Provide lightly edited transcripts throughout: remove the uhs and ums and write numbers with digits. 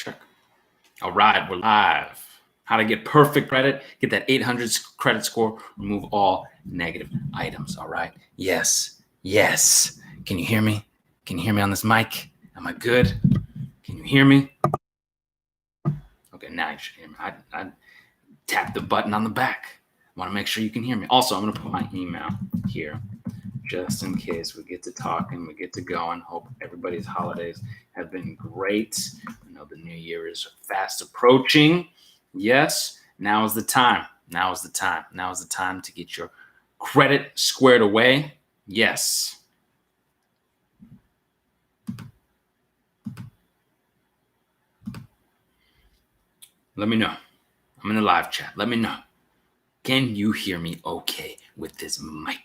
check. All right, we're live. How to get perfect credit, get that 800 credit score, remove all negative items. All right. Yes. Yes. Can you hear me? Can you hear me on this mic? Am I good? Can you hear me? Okay, now you should hear me. I tapped the button on the back. I want to make sure you can hear me. Also, I'm going to put my email here just in case we get to talking, we get to going. Hope everybody's holidays have been great. I know the new year is fast approaching. Yes, now is the time. Now is the time. Now is the time to get your credit squared away. Yes. Let me know. I'm in the live chat. Let me know. Can you hear me okay with this mic?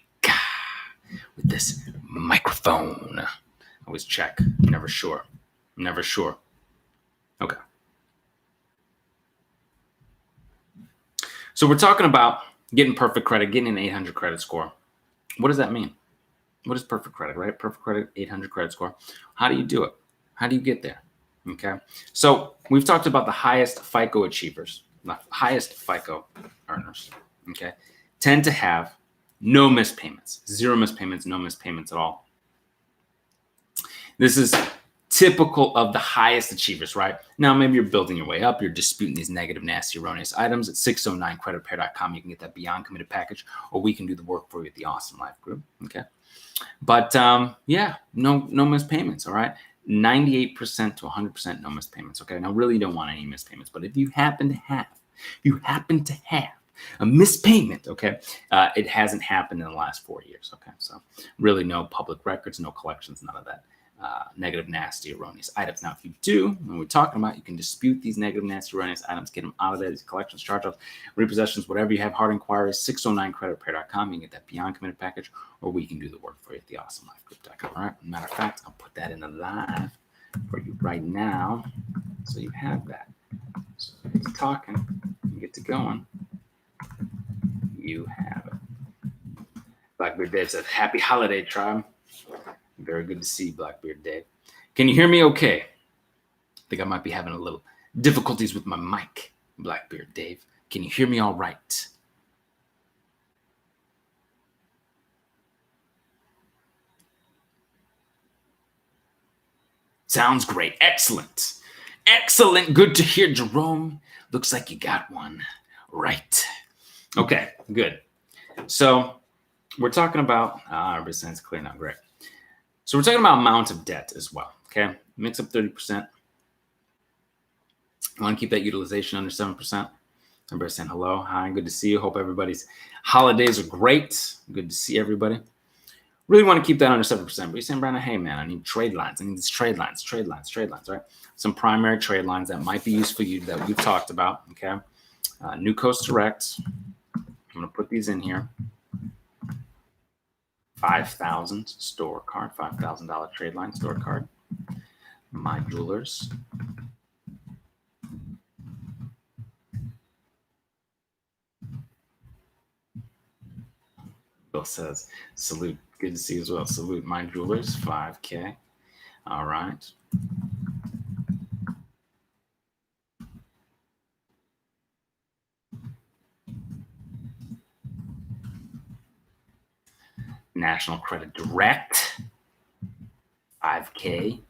With this microphone? Always check. Never sure. Never sure. Okay. So we're talking about getting perfect credit, getting an 800 credit score. What does that mean? What is perfect credit, right? Perfect credit, 800 credit score. How do you do it? How do you get there? Okay. So we've talked about the highest FICO achievers, the highest FICO earners, okay, tend to have no missed payments, zero missed payments, no missed payments at all. This is typical of the highest achievers, right? Now, maybe you're building your way up. You're disputing these negative, nasty, erroneous items. At 609creditrepair.com, you can get that Beyond Committed package, or we can do the work for you at the Awesome Life Group, okay? But yeah, no missed payments, all right? 98% to 100% no missed payments, okay? Now, really, you don't want any missed payments, but if you happen to have a missed payment, okay, it hasn't happened in the last 4 years, okay? So really no public records, no collections, none of that. Negative, nasty, erroneous items. Now, if you do, when we're talking about, you can dispute these negative, nasty, erroneous items, get them out of there, these collections, charge-offs, repossessions, whatever you have, hard inquiries, 609creditrepair.com. You can get that Beyond Committed package, or we can do the work for you at the awesomelifegroup.com. All right. Matter of fact, I'll put that in the live for you right now, so you have that. So get to talking, you get to going, you have it. Blackbeard Dave says, "Happy holiday, tribe." Very good to see you, Blackbeard Dave. Can you hear me okay? I think I might be having a little difficulties with my mic, Blackbeard Dave. Can you hear me all right? Sounds great. Excellent. Excellent. Good to hear, Jerome. Looks like you got one right. Okay, good. So we're talking about, everybody sounds clear now. Great. So we're talking about amount of debt as well, okay? Mix up 30%. You want to keep that utilization under 7%. Everybody saying hello, hi, good to see you. Hope everybody's holidays are great. Good to see everybody. Really want to keep that under 7%. But you're saying, Brandon, hey, man, I need trade lines. I need these trade lines, right? Some primary trade lines that might be useful for you that we've talked about, okay? New Coast Direct. I'm going to put these in here. 5,000 store card, $5,000 trade line store card. My Jewelers. Bill says, salute. Good to see you as well. Salute My Jewelers, 5K. All right. National Credit Direct, 5K.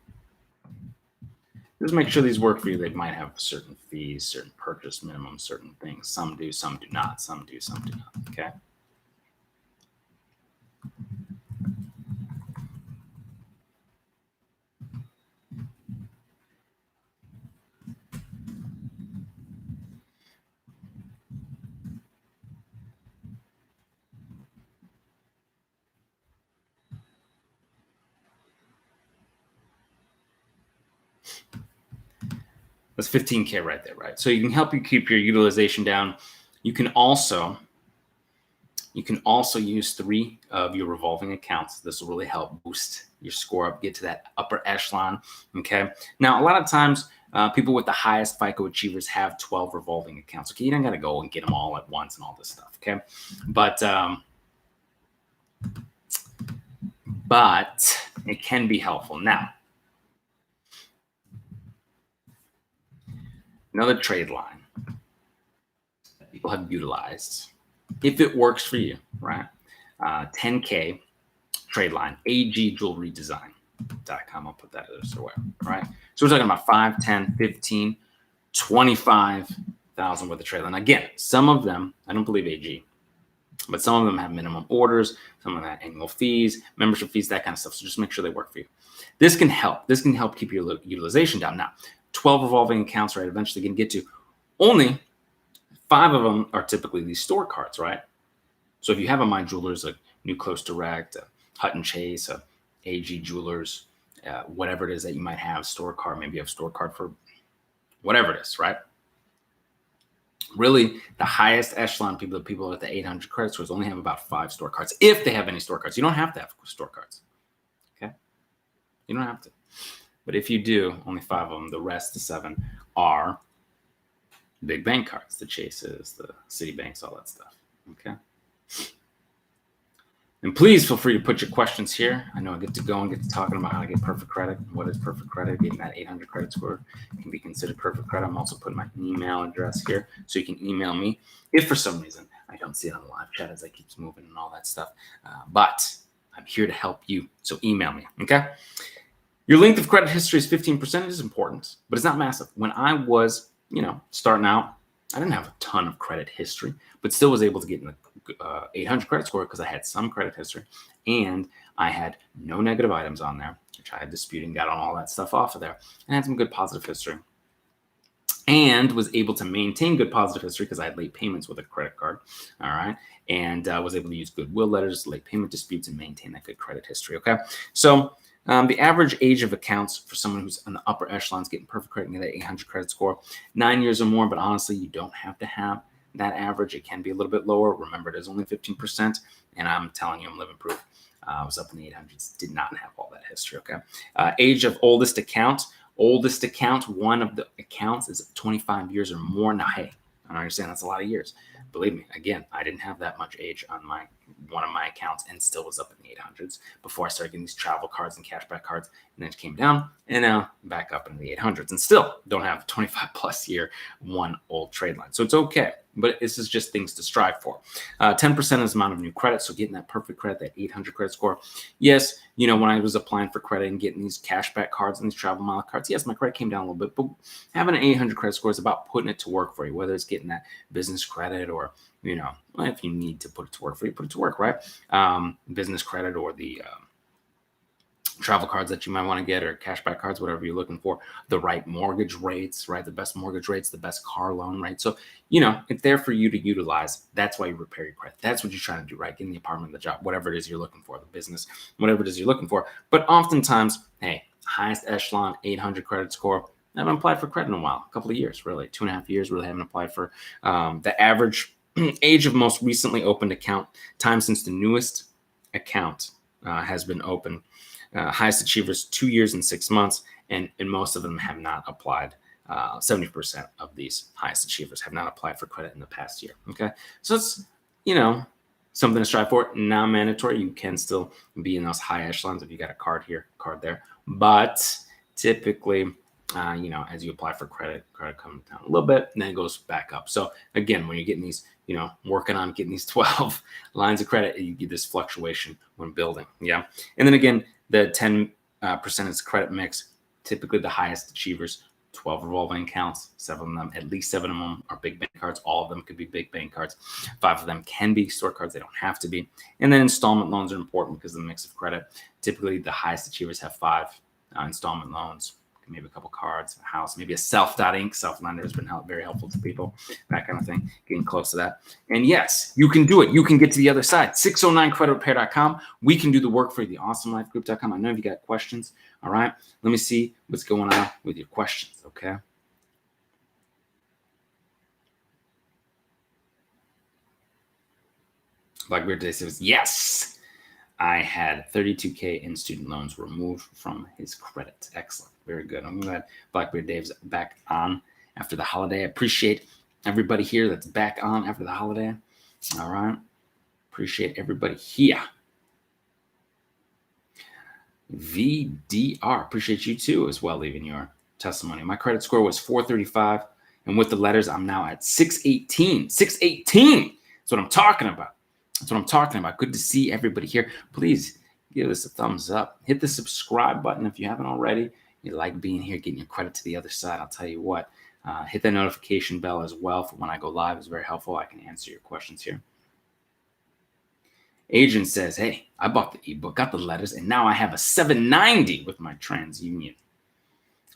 Just make sure these work for you. They might have certain fees, certain purchase minimums, certain things. Some do, some do not. Some do, some do not. Okay. That's 15K right there, right? So you can help you keep your utilization down. You can also use 3 of your revolving accounts. This will really help boost your score up, get to that upper echelon. Okay. Now, a lot of times, people with the highest FICO achievers have 12 revolving accounts. Okay, you don't got to go and get them all at once and all this stuff. Okay, but it can be helpful. Now, Another trade line that people have utilized, if it works for you, right? 10K trade line, agjewelrydesign.com. I'll put that as somewhere, right? So we're talking about 5, 10, 15, 25,000 worth of trade line. Again, some of them, I don't believe AG, but some of them have minimum orders, some of them have annual fees, membership fees, that kind of stuff. So just make sure they work for you. This can help. This can help keep your utilization down. Now, 12 revolving accounts, right? Eventually going to get to only 5 of them are typically these store cards, right? So if you have a My Jewelers, like New Close Direct, Hutton Chase, AG Jewelers, whatever it is that you might have, store card, maybe you have a store card for whatever it is, right? Really, the highest echelon people at the 800 credit scores only have about 5 store cards, if they have any store cards. You don't have to have store cards, okay? You don't have to. But if you do, only 5 of them. The rest, the 7, are big bank cards, the Chases, the Citibanks, all that stuff, okay? And please feel free to put your questions here. I know I get to go and get to talking about how to get perfect credit. What is perfect credit? Getting that 800 credit score can be considered perfect credit. I'm also putting my email address here so you can email me if for some reason I don't see it on the live chat as I keep moving and all that stuff. But I'm here to help you. So email me, okay? Your length of credit history is 15%. It is important, but it's not massive. When I was, starting out, I didn't have a ton of credit history, but still was able to get in the 800 credit score because I had some credit history and I had no negative items on there, which I had disputed and got on all that stuff off of there, and had some good positive history and was able to maintain good positive history because I had late payments with a credit card. All right. And was able to use goodwill letters, late payment disputes, and maintain that good credit history. Okay. So the average age of accounts for someone who's in the upper echelons getting perfect credit and get that 800 credit score, 9 years or more. But honestly, you don't have to have that average. It can be a little bit lower. Remember, it is only 15%. And I'm telling you, I'm living proof. I was up in the 800s, did not have all that history. Okay. Age of oldest account. Oldest account, one of the accounts is 25 years or more. Now, hey, I understand that's a lot of years. Believe me, again, I didn't have that much age on one of my accounts and still was up in the 800s before I started getting these travel cards and cashback cards, and then it came down and now back up in the 800s and still don't have 25 plus year one old trade line. So it's okay, but this is just things to strive for. 10% is the amount of new credit. So getting that perfect credit, that 800 credit score. Yes, when I was applying for credit and getting these cashback cards and these travel mile cards, yes, my credit came down a little bit, but having an 800 credit score is about putting it to work for you, whether it's getting that business credit or, if you need to put it to work for you, put it to work, right? Business credit or the travel cards that you might want to get or cashback cards, whatever you're looking for, the right mortgage rates, right? The best mortgage rates, the best car loan, right? So, it's there for you to utilize. That's why you repair your credit. That's what you're trying to do, right? Getting the apartment, the job, whatever it is you're looking for, the business, whatever it is you're looking for. But oftentimes, hey, highest echelon, 800 credit score. I haven't applied for credit in a while, a couple of years, really, 2.5 years, really haven't applied for the average age of most recently opened account, time since the newest account has been open. Highest achievers 2 years and 6 months, and most of them have not applied. 70% of these highest achievers have not applied for credit in the past year. Okay, so it's something to strive for. Not mandatory. You can still be in those high echelons if you got a card here, card there, but typically, as you apply for credit comes down a little bit and then it goes back up. So again, when you're getting these, working on getting these 12 lines of credit, you get this fluctuation when building. Yeah, and then again, the 10% is credit mix. Typically, the highest achievers, 12 revolving accounts, 7 of them, at least 7 of them are big bank cards. All of them could be big bank cards. 5 of them can be store cards. They don't have to be. And then installment loans are important because of the mix of credit. Typically, the highest achievers have 5 installment loans, maybe a couple cards, a house, maybe a self.inc. Self-lender has been very helpful to people, that kind of thing, getting close to that. And yes, you can do it. You can get to the other side. 609creditrepair.com. We can do the work for you, the awesomelifegroup.com. I know you got questions. All right. Let me see what's going on with your questions. Okay. Blackbeard Day says, yes. I had 32K in student loans removed from his credit. Excellent. Very good. I'm glad Blackbeard Dave's back on after the holiday. I appreciate everybody here that's back on after the holiday. All right. Appreciate everybody here. VDR. Appreciate you too as well, leaving your testimony. My credit score was 435 And with the letters, I'm now at 618. 618. That's what I'm talking about. That's what I'm talking about. Good to see everybody here. Please give us a thumbs up. Hit the subscribe button if you haven't already. You like being here, getting your credit to the other side. I'll tell you what. Hit the notification bell as well for when I go live. It's very helpful. I can answer your questions here. Adrian says, hey, I bought the ebook, got the letters, and now I have a 790 with my TransUnion.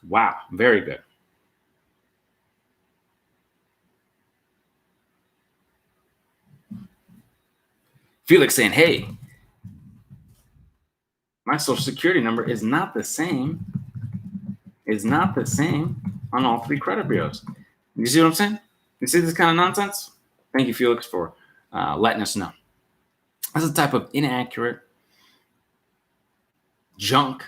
Wow, very good. Felix saying, hey, my social security number is not the same. Is not the same on all three credit bureaus. You see what I'm saying? You see this kind of nonsense? Thank you, Felix, for letting us know. That's a type of inaccurate junk,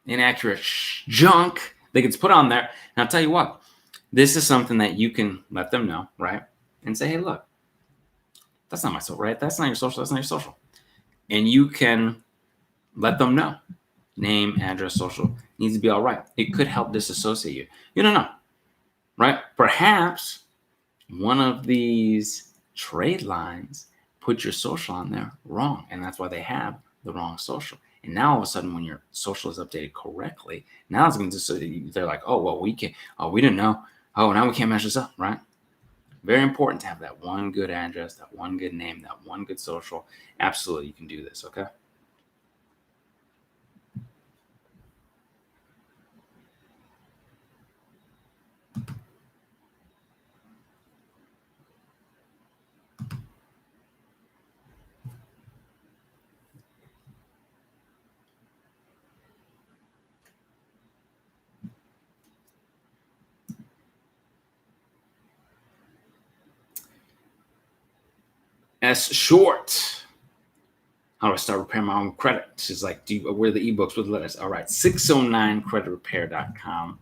inaccurate junk that gets put on there. And I'll tell you what, this is something that you can let them know, right? And say, hey, look, that's not my social, right? That's not your social. That's not your social. And you can let them know. Name, address, social needs to be all right. It could help disassociate you. You don't know, right? Perhaps one of these trade lines put your social on there wrong, and that's why they have the wrong social. And now all of a sudden, when your social is updated correctly, now it's going to they're like, oh well, we didn't know. Oh, now we can't match this up, right? Very important to have that one good address, that one good name, that one good social. Absolutely, you can do this. Okay. S short. How do I start repairing my own credit? She's like, where are the ebooks with letters? All right, 609creditrepair.com.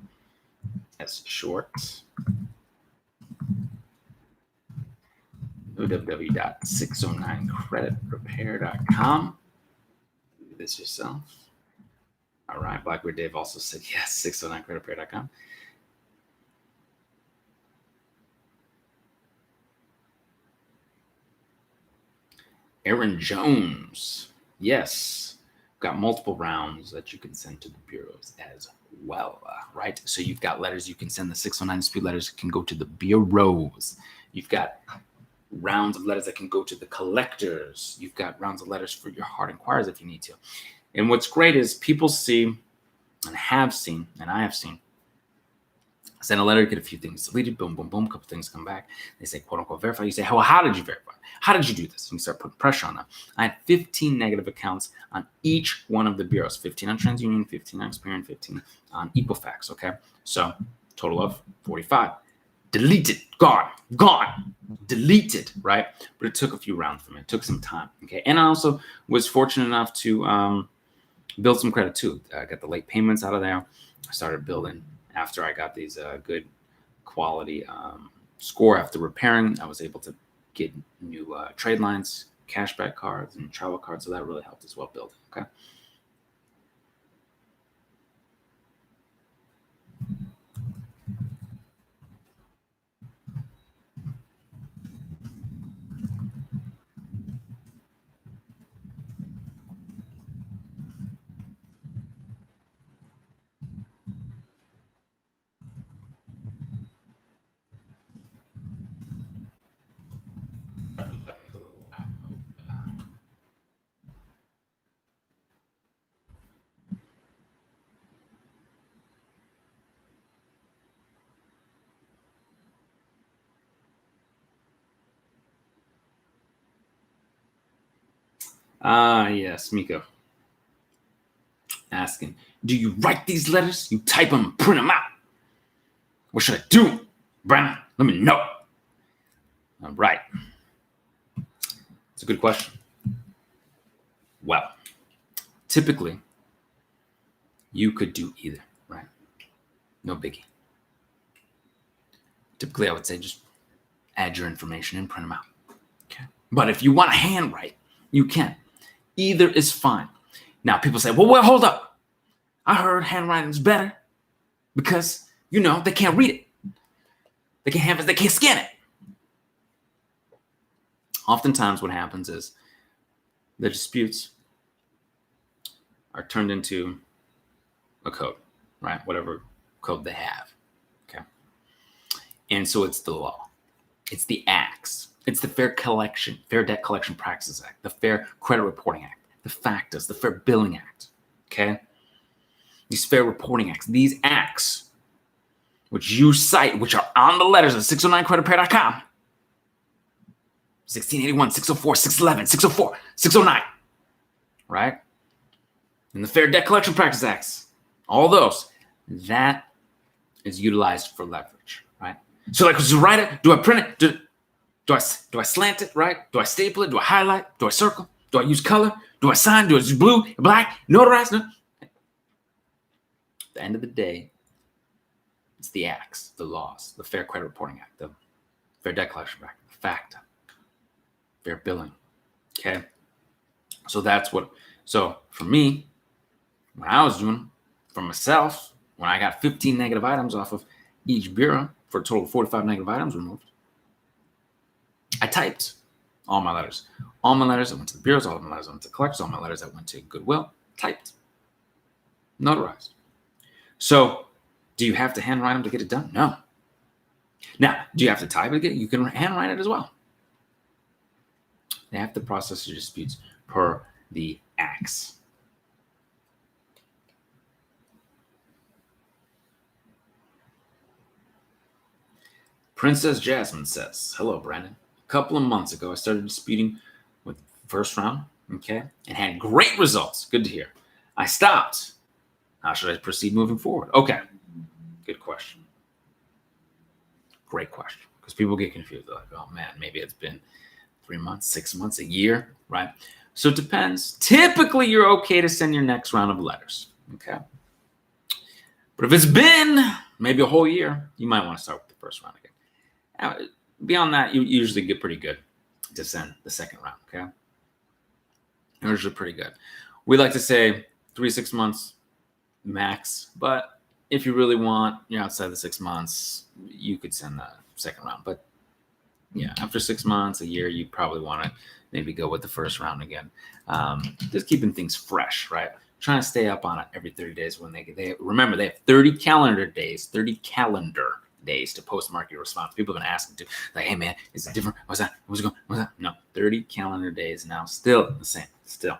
S short. www.609creditrepair.com. Do this yourself. All right, Blackbeard Dave also said yes, 609creditrepair.com. Aaron Jones. Yes. Got multiple rounds that you can send to the bureaus as well, right? So you've got letters you can send. The 609 dispute letters can go to the bureaus. You've got rounds of letters that can go to the collectors. You've got rounds of letters for your hard inquiries if you need to. And what's great is people see and have seen, and I have seen, send a letter, get a few things deleted, boom, boom, boom, a couple things come back. They say, quote unquote, verify. You say, well, how did you verify? How did you do this? And you start putting pressure on them. I had 15 negative accounts on each one of the bureaus, 15 on TransUnion, 15 on Experian, 15 on Equifax, okay? So total of 45. Deleted, gone, deleted, right? But it took a few rounds for me. It took some time, okay? And I also was fortunate enough to build some credit too. I got the late payments out of there. I started building after I got these good quality score after repairing. I was able to get new Tradelines, cashback cards, and travel cards. So that really helped as well building. Okay. Yes, Miko. Asking, do you write these letters? You type them and print them out. What should I do, Brandon? Let me know. All right. It's a good question. Well, typically, you could do either, right? No biggie. Typically, I would say just add your information and print them out. Okay. But if you want to handwrite, you can. Either is fine. Now, people say, well, hold up. I heard handwriting's better. because, they can't read it. They can't scan it. Oftentimes what happens is the disputes are turned into a code, right? Whatever code they have, okay? And so it's the law. It's the acts. It's the Fair Debt Collection Practices Act, the Fair Credit Reporting Act, the FACTAs, the Fair Billing Act, okay? These Fair Reporting Acts, these acts, which you cite, which are on the letters at 609creditrepair.com, 1681, 604, 611, 604, 609, right? And the Fair Debt Collection Practices Acts, all those, that is utilized for leverage, right? So like, do I write it? Do I print it? Do I slant it, right? Do I staple it? Do I highlight? Do I circle? Do I use color? Do I sign? Do I use blue, black, notarize? No. At the end of the day, it's the acts, the laws, the Fair Credit Reporting Act, the Fair Debt Collection Act, the FACTA, fair billing, okay? So so for me, when I was doing for myself, when I got 15 negative items off of each bureau for a total of 45 negative items removed, I typed all my letters. All my letters that went to the bureaus, all my letters that went to collectors, all my letters that went to Goodwill, typed, notarized. So do you have to handwrite them to get it done? No. Now, do you have to type it to get it? You can handwrite it as well. They have to process your disputes per the acts. Princess Jasmine says, hello, Brandon. A couple of months ago, I started disputing with first round, okay, and had great results. Good to hear. I stopped. How should I proceed moving forward? Okay, good question. Great question. Because people get confused. They're like, oh, man, maybe it's been 3 months, 6 months, a year, right? So it depends. Typically, you're okay to send your next round of letters, okay? But if it's been maybe a whole year, you might want to start with the first round again. Now, beyond that, you usually get pretty good to send the second round, okay? They're usually pretty good. We like to say 3 to 6 months max, but if you really want, you're outside the 6 months, you could send the second round. But yeah, after 6 months, a year, you probably want to maybe go with the first round again. Just keeping things fresh, right? Trying to stay up on it every 30 days when they remember they have 30 calendar days to postmark your response. People have been asking to, like, hey man, is it different? What's that? What's it going? What's that? No, 30 calendar days now. Still the same. Still.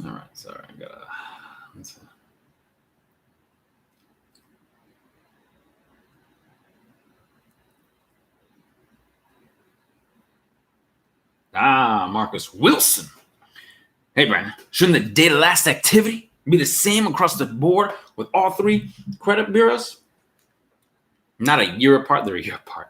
All right, sorry, I gotta. Marcus Wilson. Hey, Brandon, shouldn't the data last activity be the same across the board with all 3 credit bureaus? Not a year apart, they're a year apart.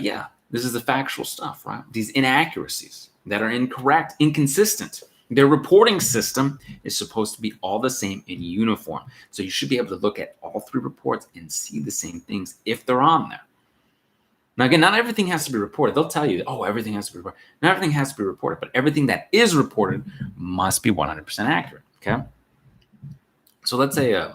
Yeah, this is the factual stuff, right? These inaccuracies that are incorrect, inconsistent. Their reporting system is supposed to be all the same in uniform. So you should be able to look at all 3 reports and see the same things if they're on there. Now, again, not everything has to be reported. They'll tell you, oh, everything has to be reported. Not everything has to be reported, but everything that is reported must be 100% accurate, okay? So let's say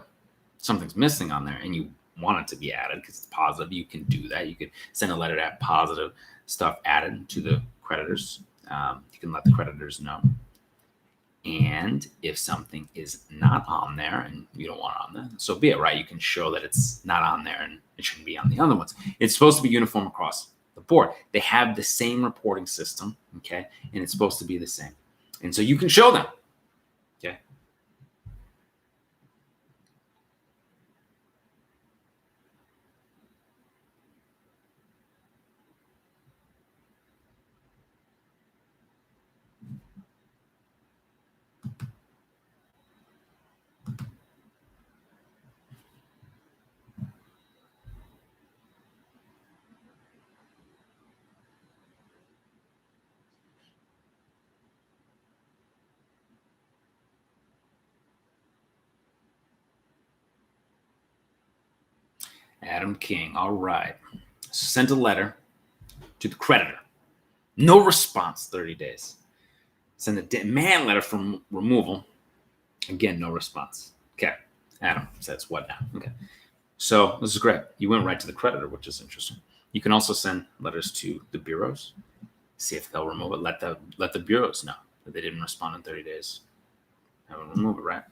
something's missing on there and you want it to be added because it's positive. You can do that. You could send a letter to have positive stuff added to the creditors. You can let the creditors know. And if something is not on there and you don't want it on there, so be it, right? You can show that it's not on there and it shouldn't be on the other ones. It's supposed to be uniform across the board. They have the same reporting system, okay? And it's supposed to be the same. And so you can show them, okay? Adam King. All right. Sent a letter to the creditor. No response, 30 days. Send a demand letter from removal. Again, no response. Okay. Adam says, what now? Okay. So this is great. You went right to the creditor, which is interesting. You can also send letters to the bureaus. See if they'll remove it. Let the bureaus know that they didn't respond in 30 days. Have them remove it, right?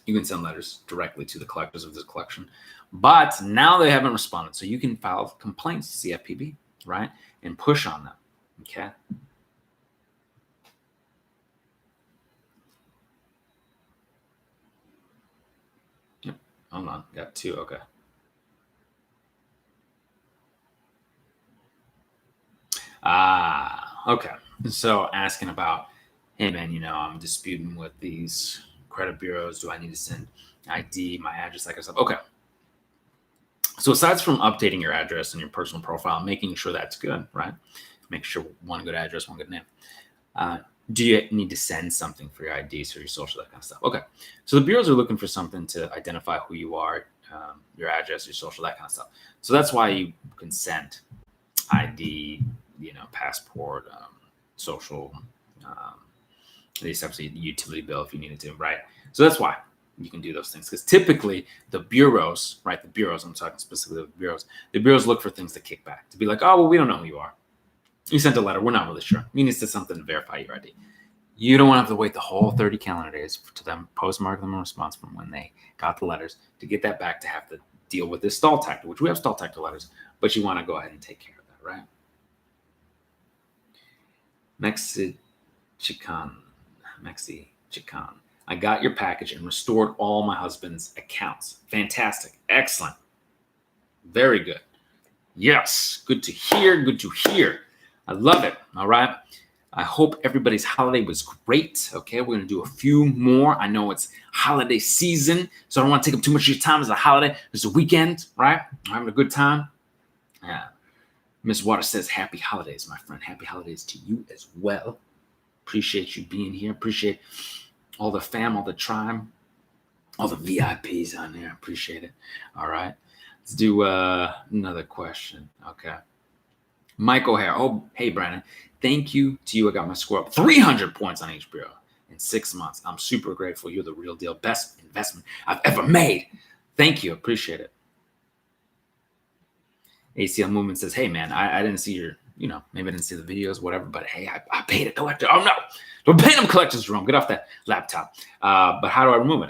You can send letters directly to the collectors of this collection. But now they haven't responded. So you can file complaints to CFPB, right? And push on them. Okay. Yep. Hold on. Got two. Okay. Okay. So asking about, hey man, I'm disputing with these credit bureaus. Do I need to send ID, my address, that kind of stuff? Okay. So aside from updating your address and your personal profile, making sure that's good, right? Make sure one good address, one good name. Do you need to send something for your IDs or your social, that kind of stuff? Okay. So the bureaus are looking for something to identify who you are, your address, your social, that kind of stuff. So that's why you can send ID, passport, social, these types of utility bill if you needed to, right? So that's why you can do those things, because typically the bureaus, right? The bureaus, I'm talking specifically of the bureaus look for things to kick back, to be like, oh, well, we don't know who you are. You sent a letter. We're not really sure. You need to something to verify your ID. You don't want to have to wait the whole 30 calendar days to them postmark them a response from when they got the letters to get that back, to have to deal with this stall tactic, which we have stall tactic letters, but you want to go ahead and take care of that, right? Mexi Chican. I got your package and restored all my husband's accounts. Fantastic. Excellent. Very good. Yes. Good to hear. Good to hear. I love it. All right. I hope everybody's holiday was great. Okay. We're going to do a few more. I know it's holiday season, so I don't want to take up too much of your time. It's a holiday. It's a weekend, right? I'm having a good time. Yeah. Miss Water says, happy holidays, my friend. Happy holidays to you as well. Appreciate you being here. Appreciate all the fam, all the tribe, all the VIPs on there. Appreciate it. All right. Let's do another question. Okay. Mike O'Hare. Oh, hey, Brandon. Thank you to you. I got my score up 300 points on each bureau in 6 months. I'm super grateful. You're the real deal. Best investment I've ever made. Thank you. Appreciate it. ACL Movement says, hey, man, I didn't see your, maybe I didn't see the videos, whatever, but hey, I paid a collector. Oh, no. Don't pay them collectors, Jerome. Get off that laptop. But how do I remove it?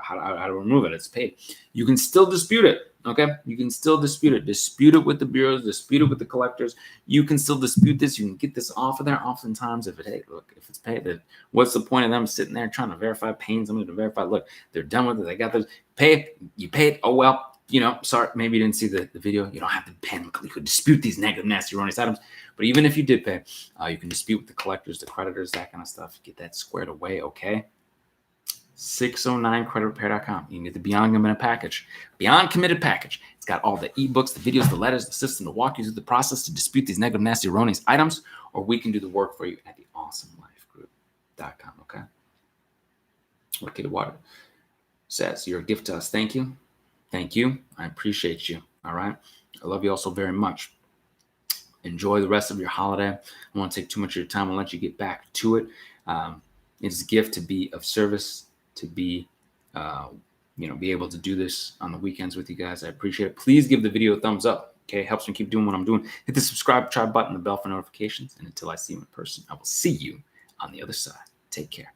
How to remove it? It's paid. You can still dispute it. Okay. You can still dispute it. Dispute it with the bureaus. Dispute it with the collectors. You can still dispute this. You can get this off of there. Oftentimes, if it's paid, then what's the point of them sitting there trying to verify, paying somebody to verify? Look, they're done with it. They got this. Pay. You paid. Oh, well. Sorry, maybe you didn't see the video. You don't have to pay them. You could dispute these negative, nasty, erroneous items. But even if you did pay, you can dispute with the collectors, the creditors, that kind of stuff. Get that squared away, okay? 609creditrepair.com. You can get the Beyond Committed package. Beyond Committed package. It's got all the ebooks, the videos, the letters, the system to walk you through the process to dispute these negative, nasty, erroneous items, or we can do the work for you at the awesomelifegroup.com, okay? Wicked Water says, you're a gift to us. Thank you. Thank you. I appreciate you. All right. I love you all so very much. Enjoy the rest of your holiday. I don't want to take too much of your time. I'll let you get back to it. It's a gift to be of service, to be, be able to do this on the weekends with you guys. I appreciate it. Please give the video a thumbs up. Okay. Helps me keep doing what I'm doing. Hit the subscribe, try button, the bell for notifications. And until I see you in person, I will see you on the other side. Take care.